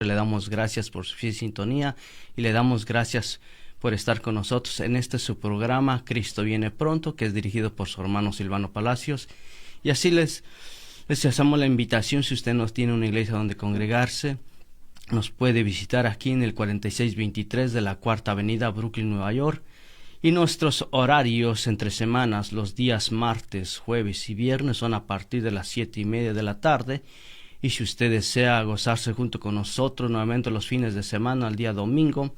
Le damos gracias por su fiel sintonía y le damos gracias por estar con nosotros en su programa Cristo viene pronto, que es dirigido por su hermano Silvano Palacios. Y así les hacemos la invitación, si usted no tiene una iglesia donde congregarse, nos puede visitar aquí en el 4623 de la Cuarta Avenida, Brooklyn, Nueva York. Y nuestros horarios entre semanas, los días martes, jueves y viernes, son a partir de las 7:30 de la tarde. Y si usted desea gozarse junto con nosotros nuevamente los fines de semana, el día domingo,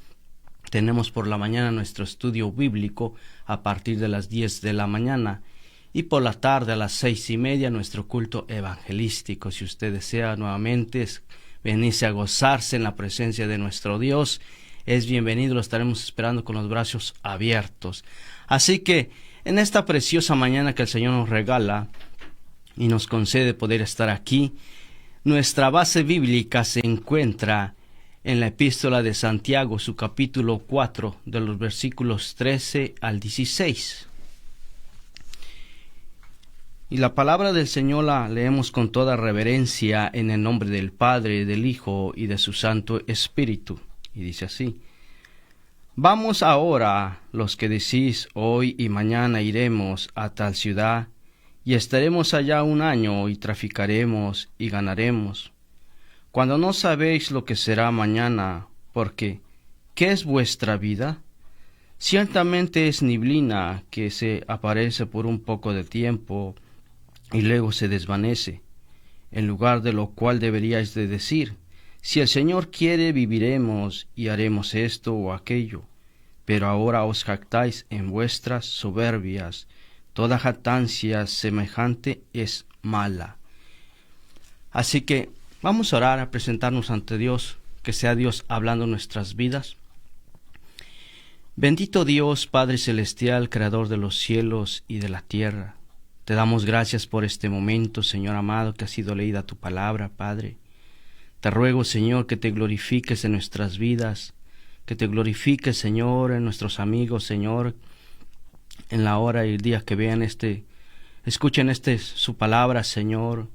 tenemos por la mañana nuestro estudio bíblico a partir de las 10 de la mañana. Y por la tarde a las 6:30 nuestro culto evangelístico. Si usted desea nuevamente venirse a gozarse en la presencia de nuestro Dios, es bienvenido, lo estaremos esperando con los brazos abiertos. Así que en esta preciosa mañana que el Señor nos regala y nos concede poder estar aquí, nuestra base bíblica se encuentra en la epístola de Santiago, su capítulo 4, de los versículos 13 al 16. Y la palabra del Señor la leemos con toda reverencia en el nombre del Padre, del Hijo y de su Santo Espíritu. Y dice así: Vamos ahora, los que decís, hoy y mañana iremos a tal ciudad, y estaremos allá 1 año, y traficaremos y ganaremos, cuando no sabéis lo que será mañana, porque ¿qué es vuestra vida? Ciertamente es neblina que se aparece por un poco de tiempo, y luego se desvanece, en lugar de lo cual deberíais de decir: si el Señor quiere, viviremos y haremos esto o aquello. Pero ahora os jactáis en vuestras soberbias. Toda jactancia semejante es mala. Así que vamos a orar, a presentarnos ante Dios, que sea Dios hablando en nuestras vidas. Bendito Dios, Padre Celestial, Creador de los cielos y de la tierra. Te damos gracias por este momento, Señor amado, que ha sido leída tu palabra, Padre. Te ruego, Señor, que te glorifiques en nuestras vidas, que te glorifiques, Señor, en nuestros amigos, Señor, en la hora y el día que vean escuchen su palabra, Señor,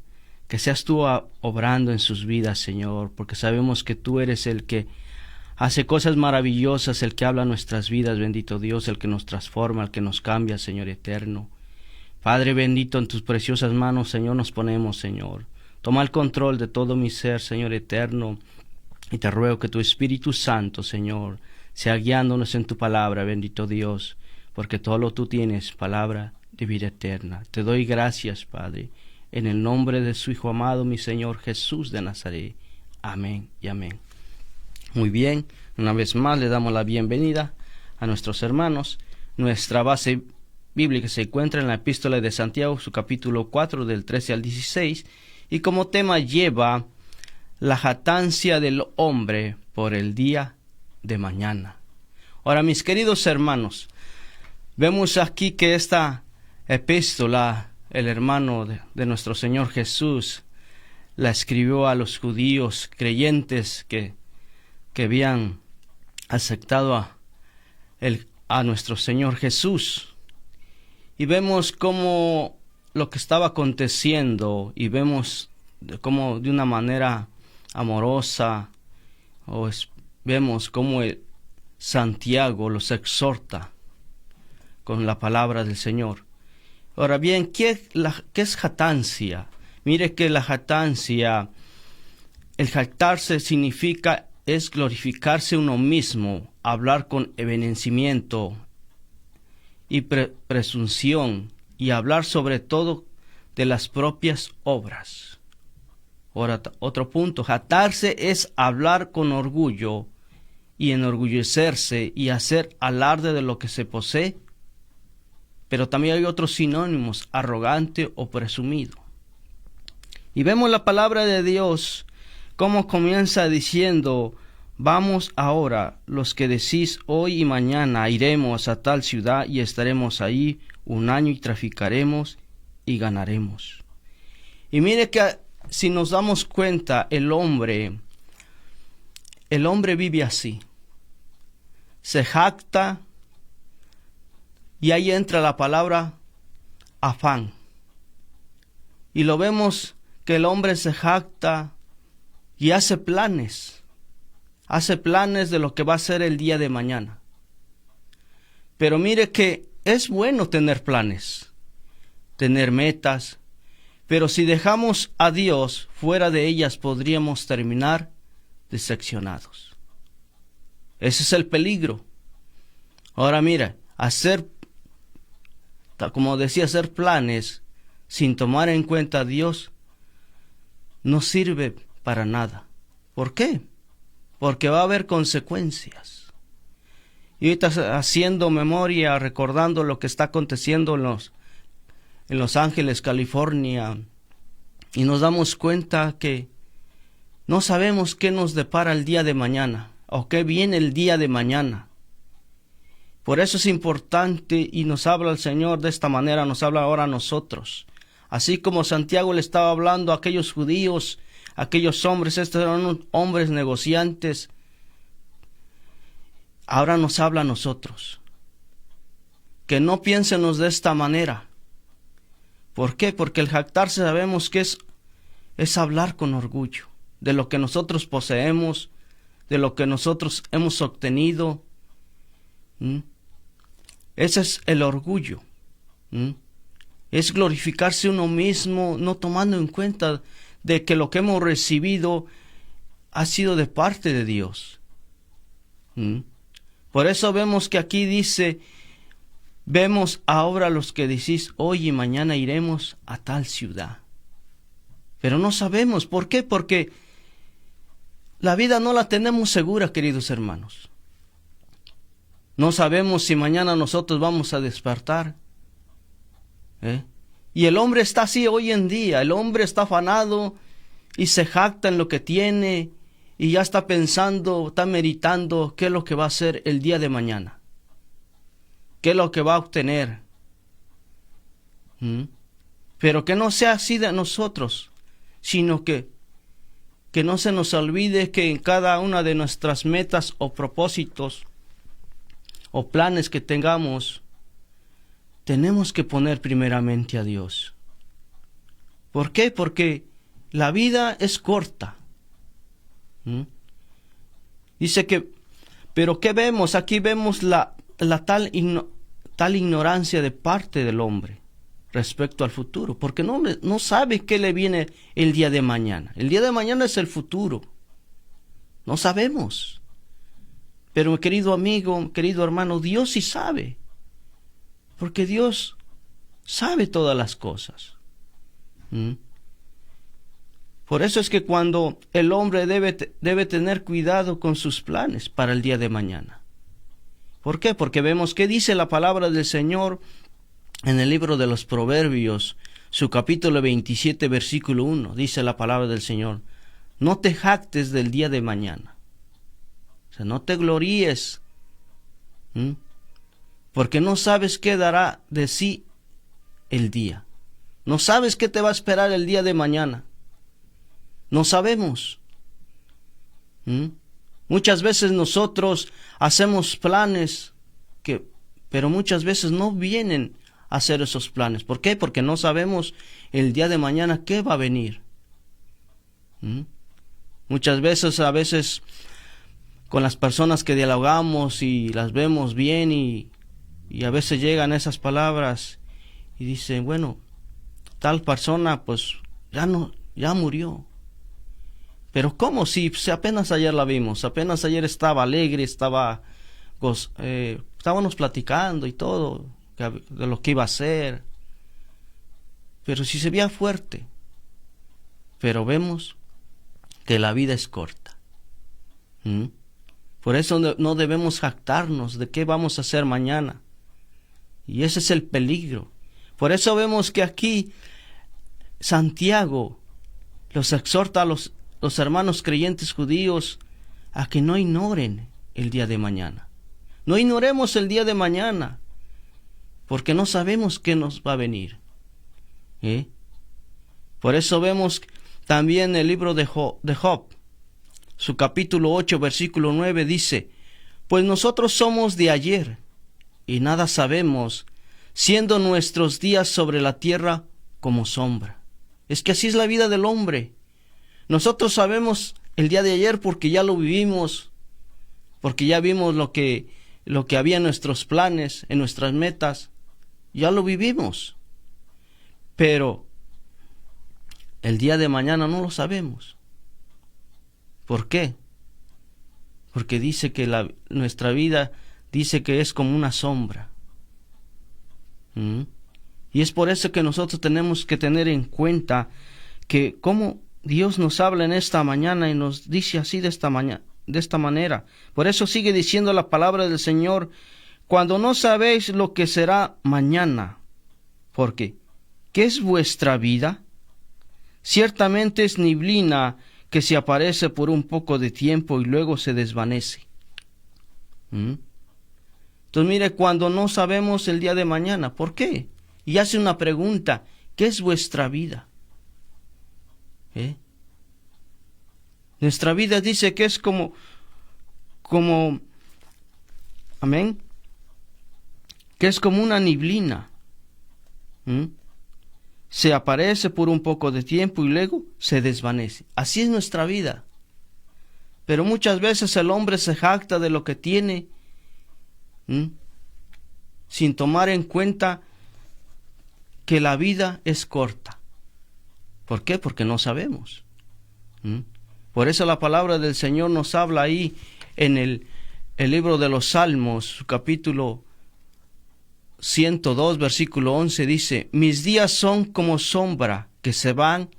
que seas tú obrando en sus vidas, Señor, porque sabemos que tú eres el que hace cosas maravillosas, el que habla nuestras vidas, bendito Dios, el que nos transforma, el que nos cambia, Señor eterno. Padre bendito, en tus preciosas manos, Señor, nos ponemos, Señor. Toma el control de todo mi ser, Señor eterno, y te ruego que tu Espíritu Santo, Señor, sea guiándonos en tu palabra, bendito Dios, porque todo lo tú tienes, palabra de vida eterna. Te doy gracias, Padre, en el nombre de su Hijo amado, mi Señor Jesús de Nazaret. Amén y amén. Muy bien, una vez más le damos la bienvenida a nuestros hermanos. Nuestra base bíblica se encuentra en la epístola de Santiago, su capítulo 4, del 13 al 16, y como tema lleva la jactancia del hombre por el día de mañana. Ahora, mis queridos hermanos, vemos aquí que esta epístola, el hermano de nuestro Señor Jesús, la escribió a los judíos creyentes que habían aceptado a nuestro Señor Jesús. Y vemos cómo lo que estaba aconteciendo, y vemos cómo de una manera amorosa, vemos cómo Santiago los exhorta con la palabra del Señor. Ahora bien, ¿qué es jactancia? Mire que la jactancia, el jactarse es glorificarse uno mismo, hablar con envanecimiento y presunción, y hablar sobre todo de las propias obras. Ahora, otro punto, jactarse es hablar con orgullo y enorgullecerse y hacer alarde de lo que se posee, pero también hay otros sinónimos, arrogante o presumido. Y vemos la palabra de Dios, como comienza diciendo: vamos ahora, los que decís, hoy y mañana iremos a tal ciudad y estaremos ahí 1 año y traficaremos y ganaremos. Y mire que si nos damos cuenta, el hombre vive así. Se jacta, y ahí entra la palabra afán. Y lo vemos que el hombre se jacta y hace planes. hace planes de lo que va a ser el día de mañana. Pero mire que es bueno tener planes, tener metas, pero si dejamos a Dios fuera de ellas podríamos terminar decepcionados. Ese es el peligro. Ahora mira, como decía, hacer planes sin tomar en cuenta a Dios no sirve para nada. ¿Por qué? Porque va a haber consecuencias. Y ahorita haciendo memoria, recordando lo que está aconteciendo en Los Ángeles, California, y nos damos cuenta que no sabemos qué nos depara el día de mañana, o qué viene el día de mañana. Por eso es importante, y nos habla el Señor de esta manera, nos habla ahora a nosotros. Así como Santiago le estaba hablando a aquellos judíos, aquellos hombres, estos eran hombres negociantes, ahora nos habla a nosotros. Que no piénsenos de esta manera. ¿Por qué? Porque el jactarse sabemos que es hablar con orgullo de lo que nosotros poseemos, de lo que nosotros hemos obtenido. Ese es el orgullo. Es glorificarse uno mismo, no tomando en cuenta de que lo que hemos recibido ha sido de parte de Dios. Por eso vemos que aquí dice, vemos ahora los que decís, hoy y mañana iremos a tal ciudad. Pero no sabemos. ¿Por qué? Porque la vida no la tenemos segura, queridos hermanos. No sabemos si mañana nosotros vamos a despertar. Y el hombre está así hoy en día. El hombre está afanado y se jacta en lo que tiene y ya está pensando, está meditando qué es lo que va a hacer el día de mañana. ¿Qué es lo que va a obtener? Pero que no sea así de nosotros, sino que no se nos olvide que en cada una de nuestras metas o propósitos o planes que tengamos, tenemos que poner primeramente a Dios. ¿Por qué? Porque la vida es corta. Dice que, pero ¿qué vemos? Aquí vemos la tal ignorancia de parte del hombre respecto al futuro, porque no sabe qué le viene el día de mañana. El día de mañana es el futuro. No sabemos. Pero mi querido amigo, querido hermano, Dios sí sabe. Porque Dios sabe todas las cosas. Por eso es que cuando el hombre debe tener cuidado con sus planes para el día de mañana. ¿Por qué? Porque vemos que dice la palabra del Señor en el libro de los Proverbios, su capítulo 27, versículo 1. Dice la palabra del Señor, no te jactes del día de mañana. O sea, no te gloríes, porque no sabes qué dará de sí el día. No sabes qué te va a esperar el día de mañana. No sabemos. Muchas veces nosotros hacemos planes, pero muchas veces no vienen a hacer esos planes. ¿Por qué? Porque no sabemos el día de mañana qué va a venir. Muchas veces, con las personas que dialogamos y las vemos bien y a veces llegan esas palabras y dicen, bueno, tal persona pues ya murió. Pero ¿cómo? Si apenas ayer la vimos, apenas ayer estaba alegre, estábamos platicando y todo, de lo que iba a hacer. Pero si se veía fuerte. Pero vemos que la vida es corta. Por eso no debemos jactarnos de qué vamos a hacer mañana. Y ese es el peligro. Por eso vemos que aquí Santiago los exhorta a los hermanos creyentes judíos a que no ignoren el día de mañana. No ignoremos el día de mañana, porque no sabemos qué nos va a venir. Por eso vemos también el libro de Job, su capítulo 8, versículo 9, dice, pues nosotros somos de ayer, y nada sabemos, siendo nuestros días sobre la tierra como sombra. Es que así es la vida del hombre. Nosotros sabemos el día de ayer porque ya lo vivimos, porque ya vimos lo que había en nuestros planes, en nuestras metas, ya lo vivimos. Pero el día de mañana no lo sabemos. ¿Por qué? Porque dice que nuestra vida dice que es como una sombra. Y es por eso que nosotros tenemos que tener en cuenta que como Dios nos habla en esta mañana y nos dice así de esta manera. Por eso sigue diciendo la palabra del Señor: cuando no sabéis lo que será mañana. Porque ¿qué es vuestra vida? Ciertamente es neblina que se aparece por un poco de tiempo y luego se desvanece. Entonces mire, cuando no sabemos el día de mañana, ¿por qué? Y hace una pregunta: ¿qué es vuestra vida? Nuestra vida dice que es como, amén, que es como una neblina. Se aparece por un poco de tiempo y luego se desvanece. Así es nuestra vida. Pero muchas veces el hombre se jacta de lo que tiene, sin tomar en cuenta que la vida es corta. ¿Por qué? Porque no sabemos. Por eso la palabra del Señor nos habla ahí en el libro de los Salmos, capítulo 102, versículo 11, dice: mis días son como sombra que se van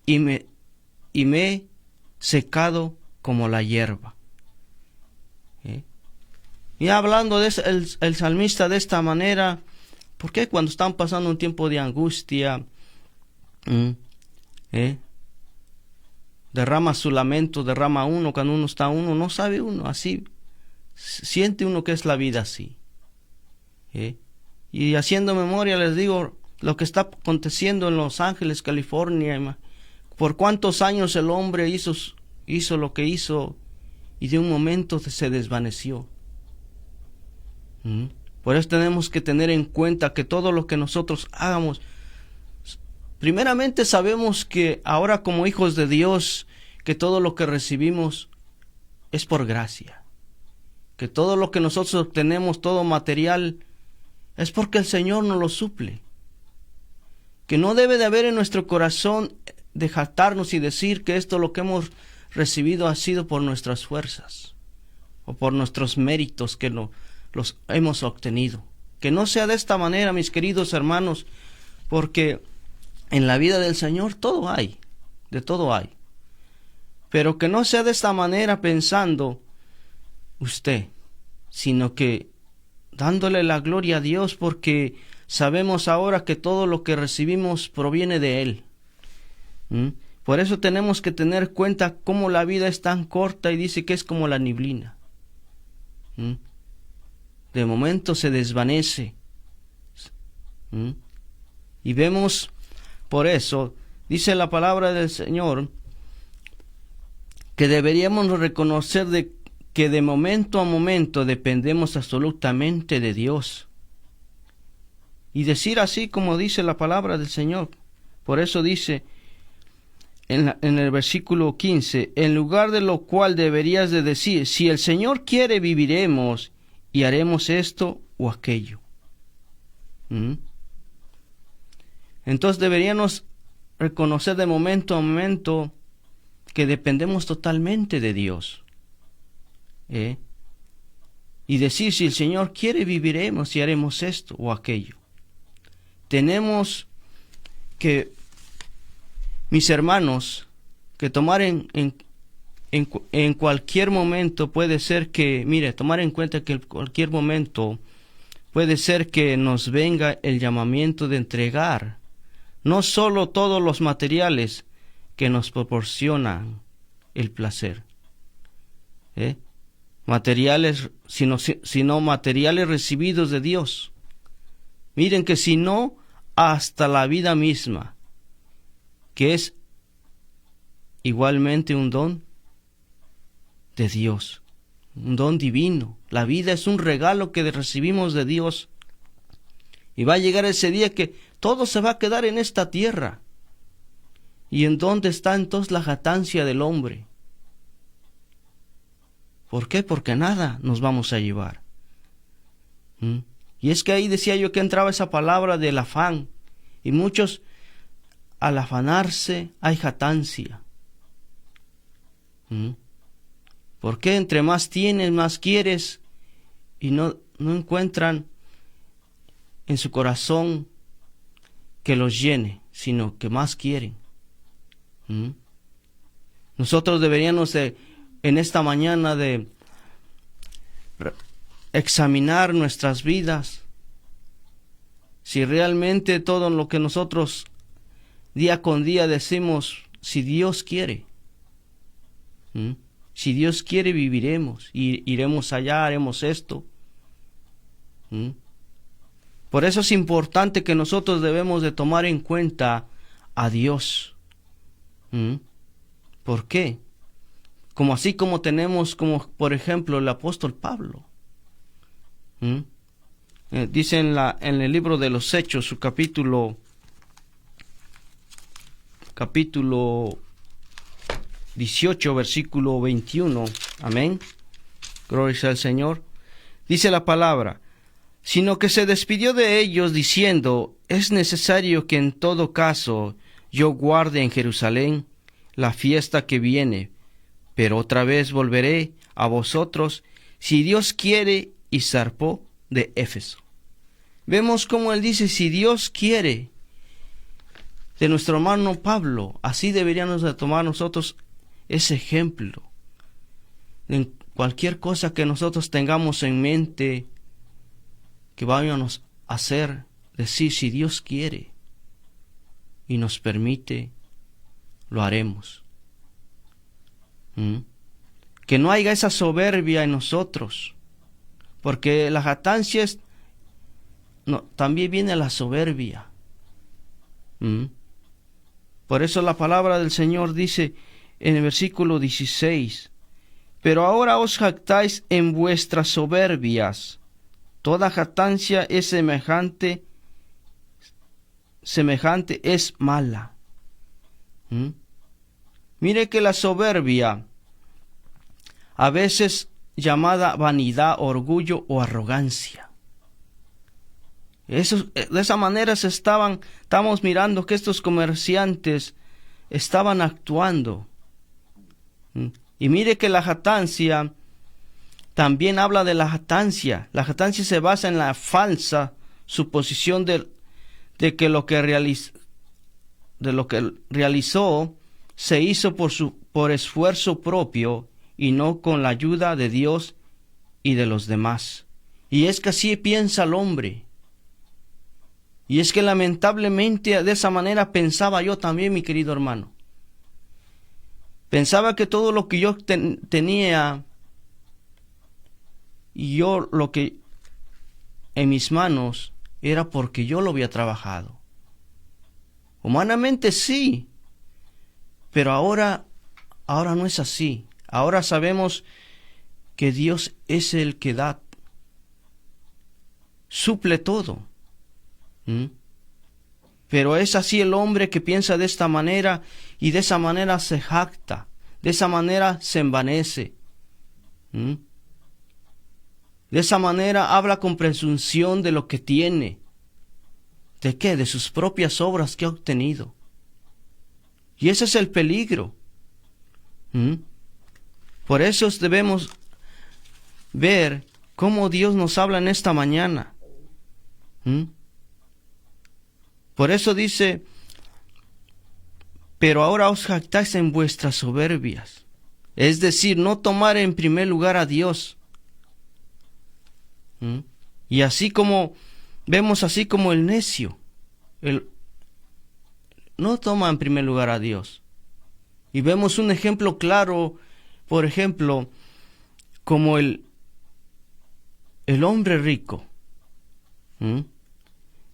y me he secado como la hierba. Y hablando de el salmista de esta manera, ¿por qué cuando están pasando un tiempo de angustia, derrama su lamento, derrama uno, cuando uno está no sabe uno, así, siente uno que es la vida así. Y haciendo memoria les digo lo que está aconteciendo en Los Ángeles, California. Por cuántos años el hombre hizo lo que hizo y de un momento se desvaneció. Por eso tenemos que tener en cuenta que todo lo que nosotros hagamos, primeramente sabemos que ahora como hijos de Dios, que todo lo que recibimos es por gracia. Que todo lo que nosotros obtenemos, todo material, es porque el Señor nos lo suple. Que no debe de haber en nuestro corazón de jactarnos y decir que esto lo que hemos recibido ha sido por nuestras fuerzas o por nuestros méritos que los hemos obtenido. Que no sea de esta manera, mis queridos hermanos, porque en la vida del Señor todo hay, de todo hay. Pero que no sea de esta manera pensando usted, sino que dándole la gloria a Dios, porque sabemos ahora que todo lo que recibimos proviene de Él. Por eso tenemos que tener cuenta cómo la vida es tan corta y dice que es como la neblina. De momento se desvanece. Y vemos, por eso, dice la palabra del Señor, que deberíamos reconocer que de momento a momento dependemos absolutamente de Dios. Y decir así como dice la palabra del Señor. Por eso dice en el versículo 15, en lugar de lo cual deberías de decir: si el Señor quiere, viviremos y haremos esto o aquello. Entonces deberíamos reconocer de momento a momento que dependemos totalmente de Dios. Y decir: si el Señor quiere, viviremos y haremos esto o aquello. Tenemos que, mis hermanos, que tomar en cualquier momento puede ser que, tomar en cuenta que en cualquier momento puede ser que nos venga el llamamiento de entregar no solo todos los materiales que nos proporcionan el placer, materiales, sino materiales recibidos de Dios. Miren que si no, hasta la vida misma, que es igualmente un don de Dios, un don divino. La vida es un regalo que recibimos de Dios. Y va a llegar ese día que todo se va a quedar en esta tierra. ¿Y en dónde está entonces la jactancia del hombre? ¿Por qué? Porque nada nos vamos a llevar. Y es que ahí decía yo que entraba esa palabra del afán. Y muchos, al afanarse, hay jactancia. ¿Por qué? Entre más tienes, más quieres, y no encuentran en su corazón que los llene, sino que más quieren. Nosotros deberíamos en esta mañana de examinar nuestras vidas, si realmente todo lo que nosotros día con día decimos, si Dios quiere. Si Dios quiere, viviremos, y iremos allá, haremos esto. Por eso es importante que nosotros debemos de tomar en cuenta a Dios. ¿Por qué? Como así como tenemos, como por ejemplo el apóstol Pablo. Dice en el libro de los Hechos, su capítulo 18, versículo 21. Amén. Gloria sea al Señor. Dice la palabra: sino que se despidió de ellos diciendo: es necesario que en todo caso yo guarde en Jerusalén la fiesta que viene, pero otra vez volveré a vosotros, si Dios quiere, y zarpó de Éfeso. Vemos cómo él dice, si Dios quiere. De nuestro hermano Pablo, así deberíamos de tomar nosotros ese ejemplo. En cualquier cosa que nosotros tengamos en mente, que vayamos a hacer, decir, si Dios quiere y nos permite, lo haremos. Que no haya esa soberbia en nosotros, porque la jactancia también viene la soberbia. Por eso la palabra del Señor dice en el versículo 16: pero ahora os jactáis en vuestras soberbias. Toda jactancia es semejante es mala. Mire que la soberbia, a veces llamada vanidad, orgullo o arrogancia. De esa manera estamos mirando que estos comerciantes estaban actuando. Y mire que la jactancia también habla de la jactancia. La jactancia se basa en la falsa suposición de que lo que realizó se hizo por esfuerzo propio y no con la ayuda de Dios y de los demás. Y es que así piensa el hombre. Y es que lamentablemente de esa manera pensaba yo también, mi querido hermano. Pensaba que todo lo que yo tenía y yo lo que en mis manos era porque yo lo había trabajado. Humanamente sí, pero ahora no es así. Ahora sabemos que Dios es el que da, suple todo. Pero es así el hombre que piensa de esta manera y de esa manera se jacta, de esa manera se envanece. De esa manera habla con presunción de lo que tiene. ¿De qué? De sus propias obras que ha obtenido. Y ese es el peligro. Por eso debemos ver cómo Dios nos habla en esta mañana. Por eso dice, pero ahora os jactáis en vuestras soberbias. Es decir, no tomar en primer lugar a Dios. Y así como vemos así como el necio, no toma en primer lugar a Dios. Y vemos un ejemplo claro, por ejemplo, como el hombre rico,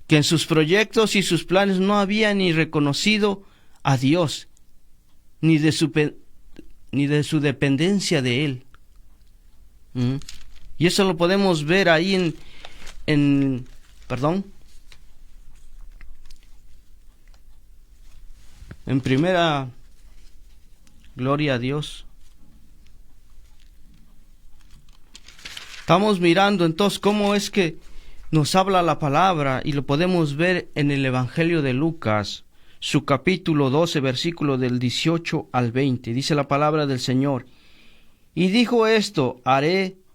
que en sus proyectos y sus planes no había ni reconocido a Dios, ni de su dependencia de Él. Y eso lo podemos ver ahí en primera, gloria a Dios. Estamos mirando entonces cómo es que nos habla la palabra, y lo podemos ver en el Evangelio de Lucas, su capítulo 12, versículo del 18 al 20. Dice la palabra del Señor: y dijo esto: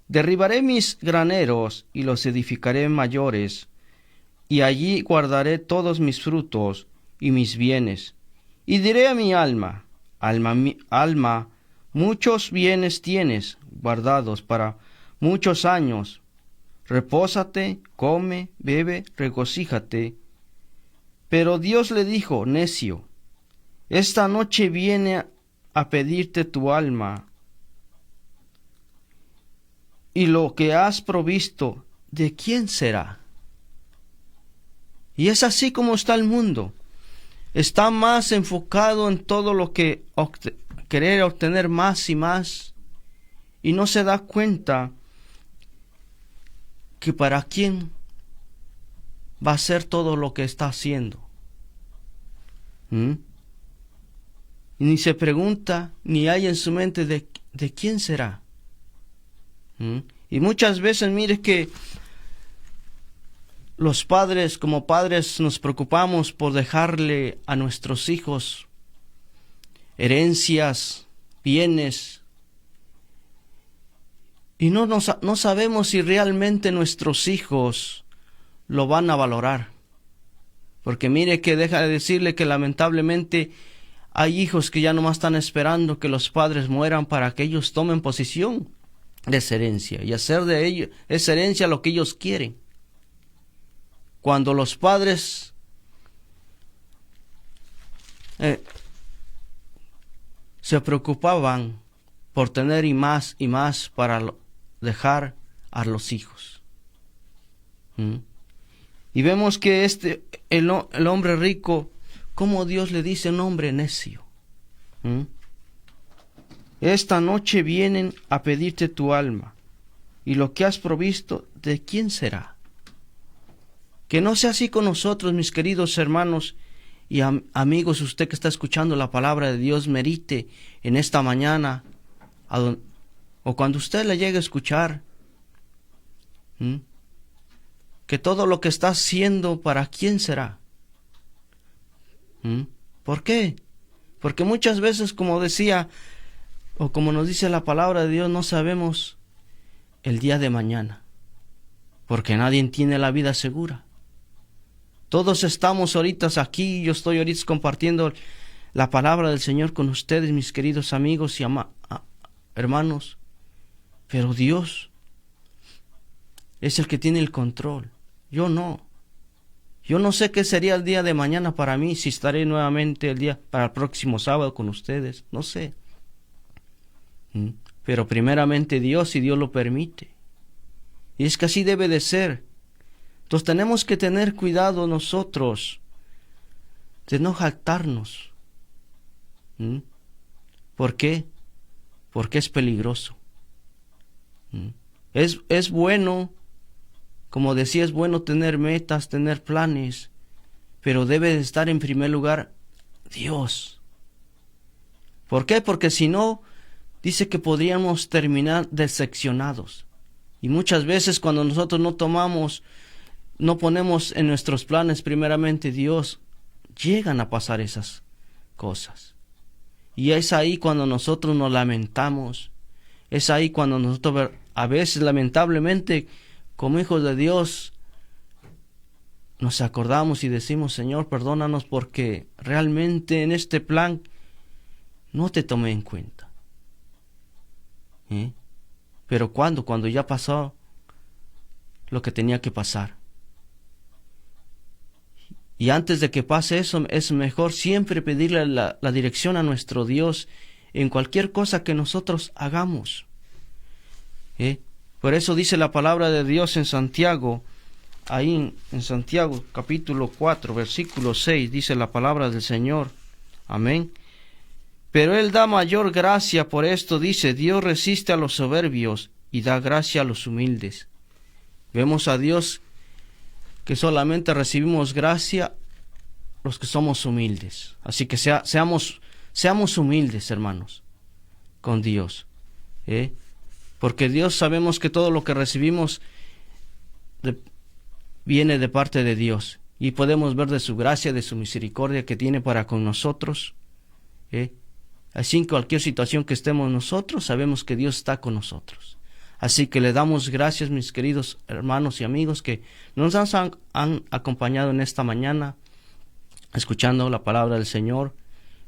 derribaré mis graneros y los edificaré mayores, y allí guardaré todos mis frutos y mis bienes. Y diré a mi alma: alma, muchos bienes tienes guardados para muchos años. Repósate, come, bebe, regocíjate. Pero Dios le dijo: necio, esta noche viene a pedirte tu alma, y lo que has provisto, ¿de quién será? Y es así como está el mundo. Está más enfocado en todo lo que querer obtener más y más, y no se da cuenta que para quién va a ser todo lo que está haciendo. Y ni se pregunta, ni hay en su mente de quién será. Y muchas veces, mire que los padres, como padres, nos preocupamos por dejarle a nuestros hijos herencias, bienes, y no sabemos si realmente nuestros hijos lo van a valorar. Porque mire que deja de decirle que lamentablemente hay hijos que ya nomás están esperando que los padres mueran para que ellos tomen posesión de esa herencia y hacer de ellos esa herencia lo que ellos quieren. Cuando los padres se preocupaban por tener y más para dejar a los hijos. Y vemos que el hombre rico, como Dios le dice, un hombre necio. Esta noche vienen a pedirte tu alma, y lo que has provisto, ¿de quién será? Que no sea así con nosotros, mis queridos hermanos y amigos. Usted que está escuchando la palabra de Dios, medite en esta mañana, o cuando usted la llegue a escuchar, que todo lo que está haciendo, ¿para quién será? ¿Por qué? Porque muchas veces, como decía, o como nos dice la palabra de Dios, no sabemos el día de mañana, porque nadie tiene la vida segura. Todos estamos ahorita aquí, yo estoy ahorita compartiendo la palabra del Señor con ustedes, mis queridos amigos y hermanos, pero Dios es el que tiene el control. Yo no sé qué sería el día de mañana para mí, si estaré nuevamente para el próximo sábado con ustedes, no sé. Pero primeramente Dios, si Dios lo permite. Y es que así debe de ser. Entonces tenemos que tener cuidado nosotros de no jactarnos. ¿Por qué? Porque es peligroso. Es bueno, como decía, es bueno tener metas, tener planes, pero debe de estar en primer lugar Dios. ¿Por qué? Porque si no, dice que podríamos terminar decepcionados. Y muchas veces cuando nosotros no ponemos en nuestros planes primeramente Dios, llegan a pasar esas cosas. Y es ahí cuando nosotros nos lamentamos. Es ahí cuando nosotros a veces lamentablemente como hijos de Dios nos acordamos y decimos: Señor, perdónanos porque realmente en este plan no te tomé en cuenta. Pero cuando ya pasó lo que tenía que pasar. Y antes de que pase eso, es mejor siempre pedirle la dirección a nuestro Dios en cualquier cosa que nosotros hagamos. Por eso dice la palabra de Dios en Santiago, ahí en Santiago capítulo 4, versículo 6, dice la palabra del Señor. Amén. Pero Él da mayor gracia, por esto dice: Dios resiste a los soberbios y da gracia a los humildes. Vemos a Dios que solamente recibimos gracia los que somos humildes. Así que seamos humildes, hermanos, con Dios. porque Dios, sabemos que todo lo que recibimos viene de parte de Dios, y podemos ver de su gracia, de su misericordia que tiene para con nosotros. Así en cualquier situación que estemos nosotros, sabemos que Dios está con nosotros. Así que le damos gracias, mis queridos hermanos y amigos, que nos han acompañado en esta mañana, escuchando la palabra del Señor.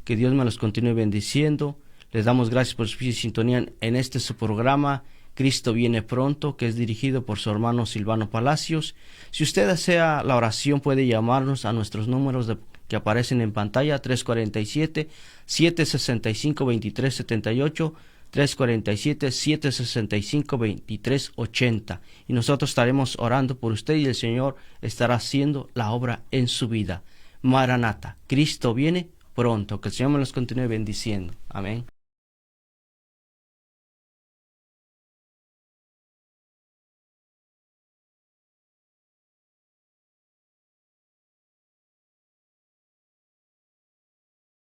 Que Dios me los continúe bendiciendo. Les damos gracias por su sintonía en este su programa, Cristo viene pronto, que es dirigido por su hermano Silvano Palacios. Si usted desea la oración, puede llamarnos a nuestros números que aparecen en pantalla: 347-765-2378, 347-765-2380. Y nosotros estaremos orando por usted, y el Señor estará haciendo la obra en su vida. Maranata, Cristo viene pronto. Que el Señor me los continúe bendiciendo. Amén.